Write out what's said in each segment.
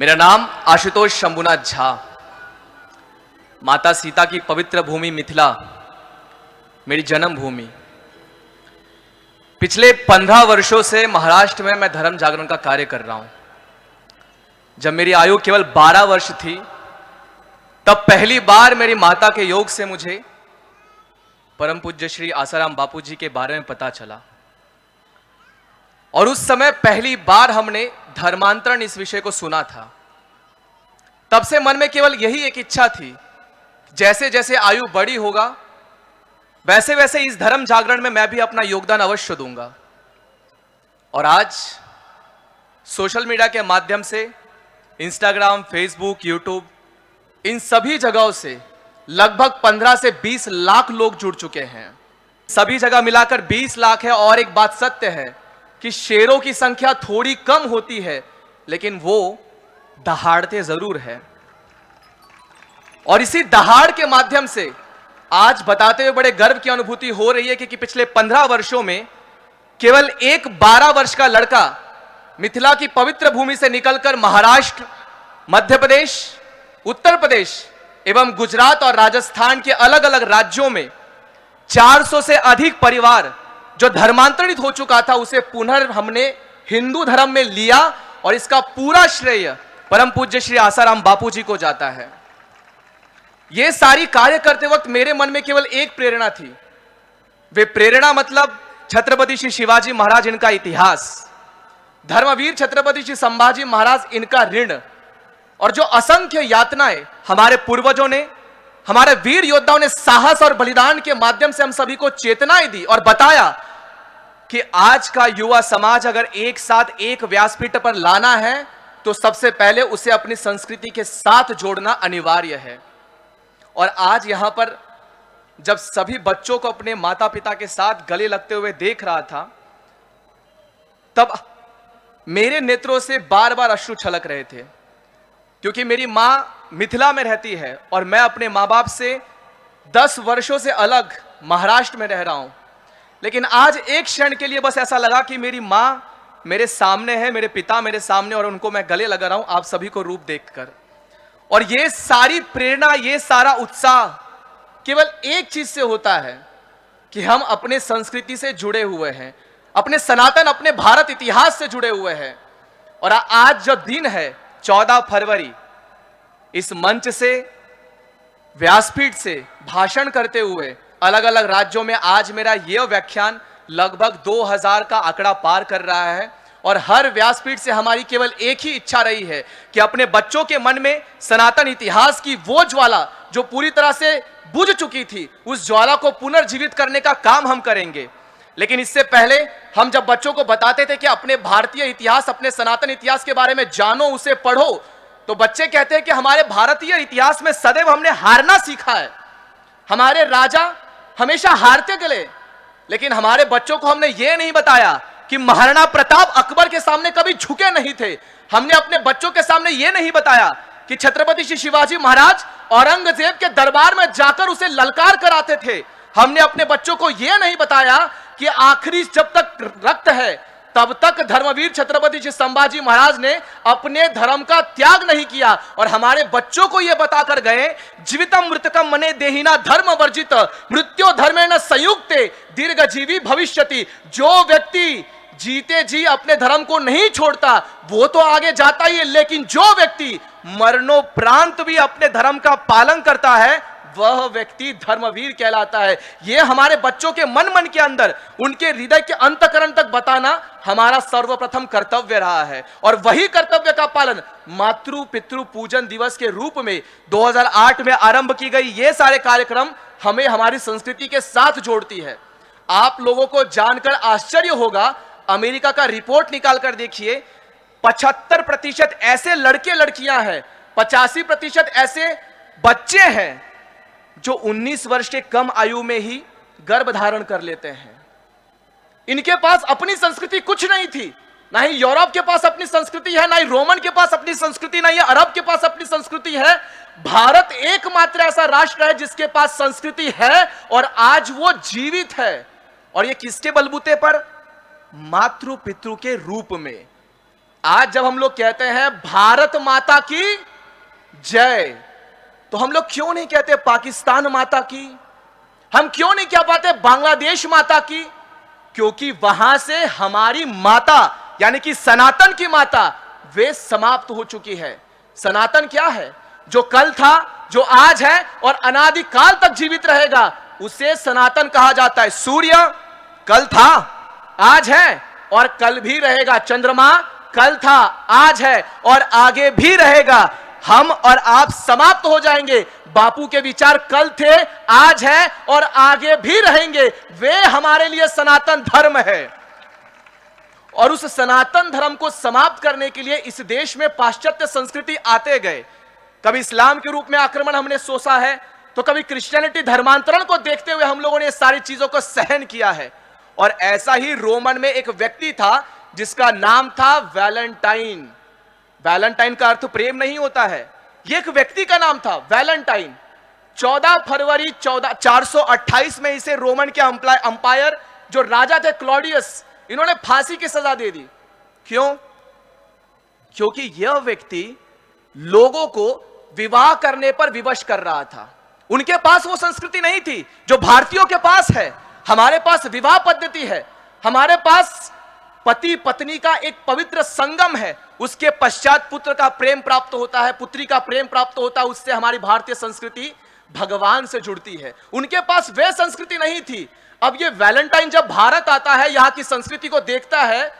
मेरा नाम आशुतोष शंभुनाथ झा। माता सीता की पवित्र भूमि मिथिला मेरी जन्मभूमि। पिछले 15 वर्षों से महाराष्ट्र में मैं धर्म जागरण का कार्य कर रहा हूं। जब मेरी आयु केवल 12 वर्ष थी तब पहली बार मेरी माता के योग से मुझे परम पूज्य श्री आसाराम बापू जी के बारे में पता चला और उस समय पहली बार हमने धर्मांतरण इस विषय को सुना था। तब से मन में केवल यही एक इच्छा थी, जैसे जैसे आयु बड़ी होगा वैसे वैसे इस धर्म जागरण में मैं भी अपना योगदान अवश्य दूंगा। और आज सोशल मीडिया के माध्यम से इंस्टाग्राम, फेसबुक, यूट्यूब, इन सभी जगहों से लगभग 15 से 20 लाख लोग जुड़ चुके हैं। सभी जगह मिलाकर 20 लाख है। और एक बात सत्य है कि शेरों की संख्या थोड़ी कम होती है लेकिन वो दहाड़ते जरूर है। और इसी दहाड़ के माध्यम से आज बताते हुए बड़े गर्व की अनुभूति हो रही है कि पिछले 15 वर्षों में केवल एक 12 वर्ष का लड़का मिथिला की पवित्र भूमि से निकलकर महाराष्ट्र, मध्य प्रदेश, उत्तर प्रदेश एवं गुजरात और राजस्थान के अलग अलग राज्यों में 400 से अधिक परिवार जो धर्मांतरित हो चुका था उसे पुनः हमने हिंदू धर्म में लिया। और इसका पूरा श्रेय परम पूज्य श्री आसाराम बापू जी को जाता है। यह सारी कार्य करते वक्त मेरे मन में केवल एक प्रेरणा थी। वे प्रेरणा मतलब छत्रपति श्री शिवाजी महाराज, इनका इतिहास, धर्मवीर छत्रपति श्री संभाजी महाराज, इनका ऋण, और जो असंख्य यातनाएं हमारे पूर्वजों ने, हमारे वीर योद्धाओं ने साहस और बलिदान के माध्यम से हम सभी को चेतनाएं दी और बताया कि आज का युवा समाज अगर एक साथ एक व्यासपीठ पर लाना है तो सबसे पहले उसे अपनी संस्कृति के साथ जोड़ना अनिवार्य है। और आज यहां पर जब सभी बच्चों को अपने माता पिता के साथ गले लगते हुए देख रहा था तब मेरे नेत्रों से बार बार अश्रु छलक रहे थे, क्योंकि मेरी मां मिथिला में रहती है और मैं अपने मां बाप से 10 वर्षों से अलग महाराष्ट्र में रह रहा हूं। लेकिन आज एक क्षण के लिए बस ऐसा लगा कि मेरी मां मेरे सामने है, मेरे पिता मेरे सामने, और उनको मैं गले लगा रहा हूं आप सभी को रूप देखकर। और ये सारी प्रेरणा, ये सारा उत्साह केवल एक चीज से होता है कि हम अपने संस्कृति से जुड़े हुए हैं, अपने सनातन, अपने भारत इतिहास से जुड़े हुए हैं। और आज जो दिन है 14 फरवरी, इस मंच से, व्यासपीठ से भाषण करते हुए अलग अलग राज्यों में आज मेरा यह व्याख्यान लगभग 2000 का आंकड़ा पार कर रहा है। और हर व्यासपीठ से हमारी केवल एक ही इच्छा रही है कि अपने बच्चों के मन में सनातन इतिहास की वो ज्वाला जो पूरी तरह से बुझ चुकी थी, उस ज्वाला को पुनर्जीवित करने का काम हम करेंगे। लेकिन इससे पहले हम जब बच्चों को बताते थे कि अपने भारतीय इतिहास, अपने सनातन इतिहास के बारे में जानो, उसे पढ़ो, तो बच्चे कहते हैं कि हमारे भारतीय इतिहास में सदैव हमने हारना सीखा है, हमारे राजा हमेशा हारते गए। लेकिन हमारे बच्चों को हमने यह नहीं बताया कि महाराणा प्रताप अकबर के सामने कभी झुके नहीं थे। हमने अपने बच्चों के सामने यह नहीं बताया कि छत्रपति श्री शिवाजी महाराज औरंगजेब के दरबार में जाकर उसे ललकार कर आते थे। हमने अपने बच्चों को यह नहीं बताया कि आखिरी जब तक रक्त है तब तक धर्मवीर छत्रपति श्री संभाजी महाराज ने अपने धर्म का त्याग नहीं किया। और हमारे बच्चों को यह बताकर गए, जीवितम मृतकम मने देहिना धर्म वर्जित मृत्यो धर्मेण संयुक्ते दीर्घजीवी भविष्यति। जो व्यक्ति जीते जी अपने धर्म को नहीं छोड़ता वो तो आगे जाता ही है, लेकिन जो व्यक्ति मरणोपरांत भी अपने धर्म का पालन करता है वह व्यक्ति धर्मवीर कहलाता है। यह हमारे बच्चों के मन के अंदर, उनके हृदय के अंतःकरण तक बताना हमारा सर्वप्रथम कर्तव्य रहा है। और वही कर्तव्य का पालन मातृ पितृ पूजन दिवस के रूप में 2008 में आरंभ की गई ये सारे कार्यक्रम हमें हमारी संस्कृति के साथ जोड़ती है। आप लोगों को जानकर आश्चर्य होगा, अमेरिका का रिपोर्ट निकाल कर देखिए, 75% ऐसे लड़के लड़कियां हैं, 85% ऐसे बच्चे हैं जो 19 वर्ष के कम आयु में ही गर्भ धारण कर लेते हैं। इनके पास अपनी संस्कृति कुछ नहीं थी, ना ही यूरोप के पास अपनी संस्कृति है, ना ही रोमन के पास अपनी संस्कृति, ना ही अरब के पास अपनी संस्कृति है। भारत एकमात्र ऐसा राष्ट्र है जिसके पास संस्कृति है और आज वो जीवित है। और ये किसके बलबूते पर? मातृ पितृ के रूप में। आज जब हम लोग कहते हैं भारत माता की जय, तो हम लोग क्यों नहीं कहते पाकिस्तान माता की? हम क्यों नहीं कह पाते बांग्लादेश माता की? क्योंकि वहां से हमारी माता यानी कि सनातन की माता वे समाप्त हो चुकी है। सनातन क्या है? जो कल था, जो आज है और अनादिकाल तक जीवित रहेगा, उसे सनातन कहा जाता है। सूर्य कल था, आज है और कल भी रहेगा। चंद्रमा कल था, आज है और आगे भी रहेगा। हम और आप समाप्त हो जाएंगे। बापू के विचार कल थे, आज है और आगे भी रहेंगे। वे हमारे लिए सनातन धर्म है। और उस सनातन धर्म को समाप्त करने के लिए इस देश में पाश्चात्य संस्कृति आते गए। कभी इस्लाम के रूप में आक्रमण हमने सोचा है, तो कभी क्रिश्चियनिटी धर्मांतरण को देखते हुए हम लोगों ने सारी चीजों को सहन किया है। और ऐसा ही रोमन में एक व्यक्ति था जिसका नाम था वैलेंटाइन। वैलेंटाइन का अर्थ प्रेम नहीं होता है, यह एक व्यक्ति का नाम था वैलेंटाइन। 14 फरवरी 428 में इसे रोमन के अंपायर जो राजा थे क्लॉडियस, इन्होंने फांसी की सजा दे दी। क्यों? क्योंकि यह व्यक्ति लोगों को विवाह करने पर विवश कर रहा था। उनके पास वो संस्कृति नहीं थी जो भारतीयों के पास है। हमारे पास विवाह पद्धति है, हमारे पास पति पत्नी का एक पवित्र संगम है, उसके पश्चात पुत्र का प्रेम प्राप्त होता है, पुत्री का प्रेम प्राप्त होता है। उससे हमारी भारतीय संस्कृति भगवान से जुड़ती है। उनके पास वह संस्कृति नहीं थी। अब ये वैलेंटाइन जब भारत आता है, यहां की संस्कृति को देखता है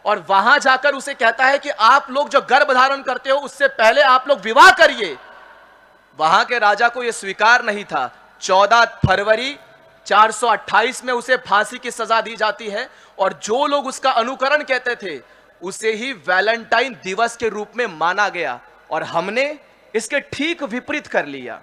और वहां जाकर उसे कहता है कि आप लोग जो गर्भ धारण करते हो उससे पहले आप लोग विवाह करिए। वहां के राजा को यह स्वीकार नहीं था। 14 फरवरी 428 में उसे फांसी की सजा दी जाती है और जो लोग उसका अनुकरण कहते थे उसे ही वैलेंटाइन दिवस के रूप में माना गया। और हमने इसके ठीक विपरीत कर लिया।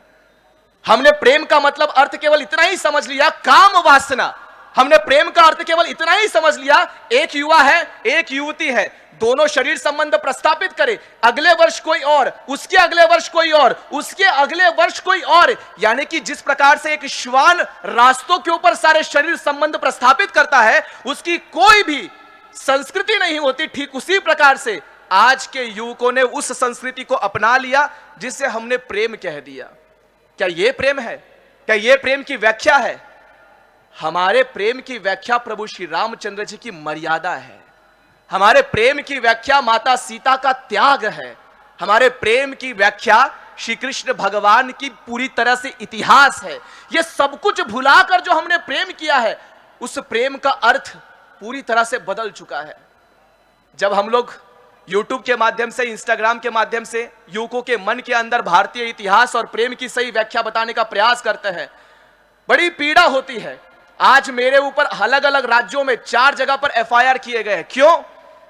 हमने प्रेम का मतलब अर्थ केवल इतना ही समझ लिया, काम वासना। हमने प्रेम का अर्थ केवल इतना ही समझ लिया, एक युवा है, एक युवती है, दोनों शरीर संबंध प्रस्तापित करें, अगले वर्ष कोई और, उसके अगले वर्ष कोई और, उसके अगले वर्ष कोई और। यानी कि जिस प्रकार से एक श्वान रास्तों के ऊपर सारे शरीर संबंध प्रस्तापित करता है, उसकी कोई भी संस्कृति नहीं होती, ठीक उसी प्रकार से आज के युवकों ने उस संस्कृति को अपना लिया जिसे हमने प्रेम कह दिया। क्या यह प्रेम है? क्या यह प्रेम की व्याख्या है? हमारे प्रेम की व्याख्या प्रभु श्री रामचंद्र जी की मर्यादा है। हमारे प्रेम की व्याख्या माता सीता का त्याग है। हमारे प्रेम की व्याख्या श्री कृष्ण भगवान की पूरी तरह से इतिहास है। यह सब कुछ भुलाकर जो हमने प्रेम किया है, उस प्रेम का अर्थ पूरी तरह से बदल चुका है। जब हम लोग YouTube के माध्यम से, Instagram के माध्यम से युवकों के मन के अंदर भारतीय इतिहास और प्रेम की सही व्याख्या बताने का प्रयास करते हैं, बड़ी पीड़ा होती है। आज मेरे ऊपर अलग अलग राज्यों में 4 जगह पर FIR किए गए। क्यों?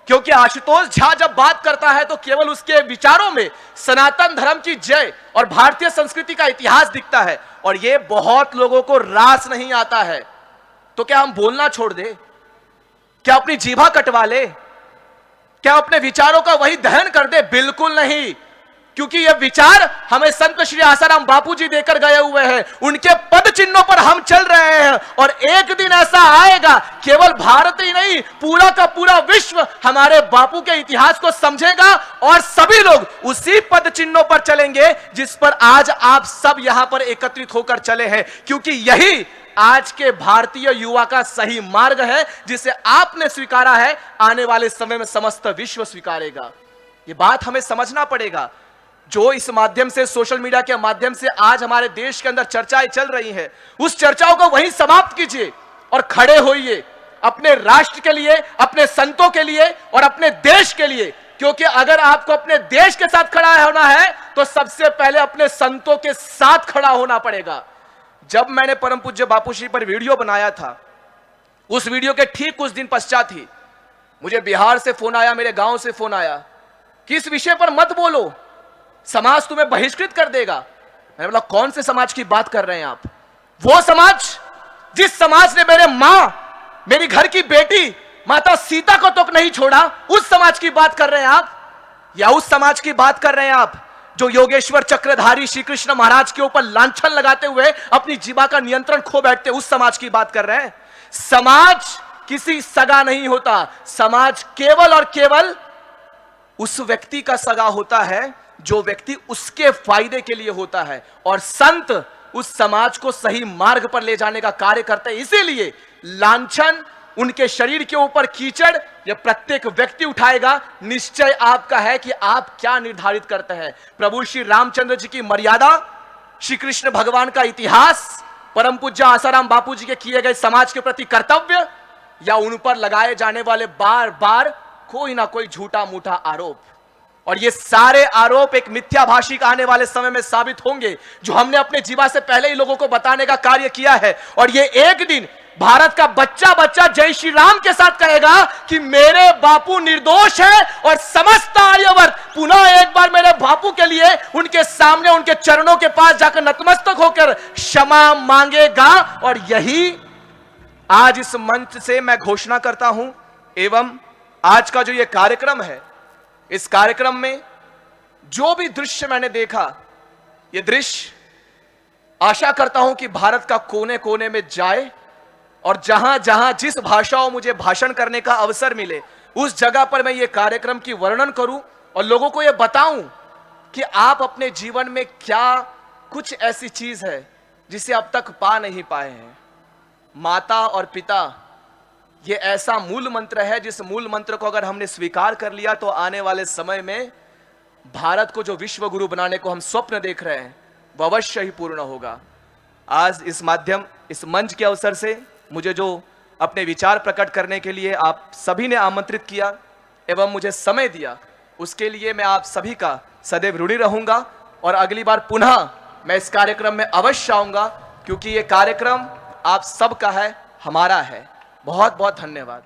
क्योंकि आशुतोष झा जब बात करता है तो केवल उसके विचारों में सनातन धर्म की जय और भारतीय संस्कृति का इतिहास दिखता है और यह बहुत लोगों को रास नहीं आता है। तो क्या हम बोलना छोड़ दे? क्या अपनी जीभा कटवा ले? क्या अपने विचारों का वही दहन कर दे? बिल्कुल नहीं, क्योंकि यह विचार हमें संत श्री आसाराम बापू जी देकर गए हुए हैं। उनके पद चिन्हों पर हम चल रहे हैं और एक दिन ऐसा आएगा, केवल भारत ही नहीं, पूरा का पूरा विश्व हमारे बापू के इतिहास को समझेगा और सभी लोग उसी पद चिन्हों पर चलेंगे जिस पर आज आप सब यहां पर एकत्रित होकर चले हैं। क्योंकि यही आज के भारतीय युवा का सही मार्ग है, जिसे आपने स्वीकारा है, आने वाले समय में समस्त विश्व स्वीकारेगा। यह बात हमें समझना पड़ेगा। जो इस माध्यम से, सोशल मीडिया के माध्यम से आज हमारे देश के अंदर चर्चाएं चल रही हैं, उस चर्चाओं को वहीं समाप्त कीजिए और खड़े होइए अपने राष्ट्र के लिए, अपने संतों के लिए और अपने देश के लिए। क्योंकि अगर आपको अपने देश के साथ खड़ा होना है तो सबसे पहले अपने संतों के साथ खड़ा होना पड़ेगा। जब मैंने परम पूज्य बापूश्री पर वीडियो बनाया था, उस वीडियो के ठीक कुछ दिन पश्चात ही मुझे बिहार से फोन आया, मेरे गांव से फोन आया कि इस विषय पर मत बोलो, समाज तुम्हें बहिष्कृत कर देगा। मैंने बोला कौन से समाज की बात कर रहे हैं आप? वो समाज जिस समाज ने मेरे मां, मेरी घर की बेटी माता सीता को तो नहीं छोड़ा, उस समाज की बात कर रहे हैं आप? या उस समाज की बात कर रहे हैं आप जो योगेश्वर चक्रधारी श्री कृष्ण महाराज के ऊपर लांछन लगाते हुए अपनी जीवा का नियंत्रण खो बैठते, उस समाज की बात कर रहे हैं? समाज किसी सगा नहीं होता। समाज केवल और केवल उस व्यक्ति का सगा होता है जो व्यक्ति उसके फायदे के लिए होता है, और संत उस समाज को सही मार्ग पर ले जाने का कार्य करते हैं। इसीलिए लांछन, उनके शरीर के ऊपर कीचड़, यह प्रत्येक व्यक्ति उठाएगा। निश्चय आपका है कि आप क्या निर्धारित करते हैं। प्रभु श्री रामचंद्र जी की मर्यादा, श्री कृष्ण भगवान का इतिहास, परम पूज्य आसाराम बापू जी के किए गए समाज के प्रति कर्तव्य, या उन पर लगाए जाने वाले बार बार कोई ना कोई झूठा मूठा आरोप। और ये सारे आरोप एक मिथ्याभाषी का आने वाले समय में साबित होंगे, जो हमने अपने जीवन से पहले ही लोगों को बताने का कार्य किया है। और ये एक दिन भारत का बच्चा बच्चा जय श्री राम के साथ कहेगा कि मेरे बापू निर्दोष है, और समस्त आर्यवर्त पुनः एक बार मेरे बापू के लिए उनके सामने, उनके चरणों के पास जाकर नतमस्तक होकर क्षमा मांगेगा। और यही आज इस मंच से मैं घोषणा करता हूं। एवं आज का जो ये कार्यक्रम है, इस कार्यक्रम में जो भी दृश्य मैंने देखा, ये दृश्य आशा करता हूं कि भारत का कोने कोने में जाए, और जहां जहां जिस भाषाओं मुझे भाषण करने का अवसर मिले, उस जगह पर मैं ये कार्यक्रम की वर्णन करूं और लोगों को ये बताऊं कि आप अपने जीवन में क्या कुछ ऐसी चीज है जिसे अब तक पा नहीं पाए हैं। माता और पिता, ये ऐसा मूल मंत्र है, जिस मूल मंत्र को अगर हमने स्वीकार कर लिया तो आने वाले समय में भारत को जो विश्व गुरु बनाने को हम स्वप्न देख रहे हैं, वह अवश्य ही पूर्ण होगा। आज इस मंच के अवसर से मुझे जो अपने विचार प्रकट करने के लिए आप सभी ने आमंत्रित किया एवं मुझे समय दिया, उसके लिए मैं आप सभी का सदैव ऋणी रहूंगा। और अगली बार पुनः मैं इस कार्यक्रम में अवश्य आऊंगा, क्योंकि ये कार्यक्रम आप सबका है, हमारा है। बहुत बहुत धन्यवाद।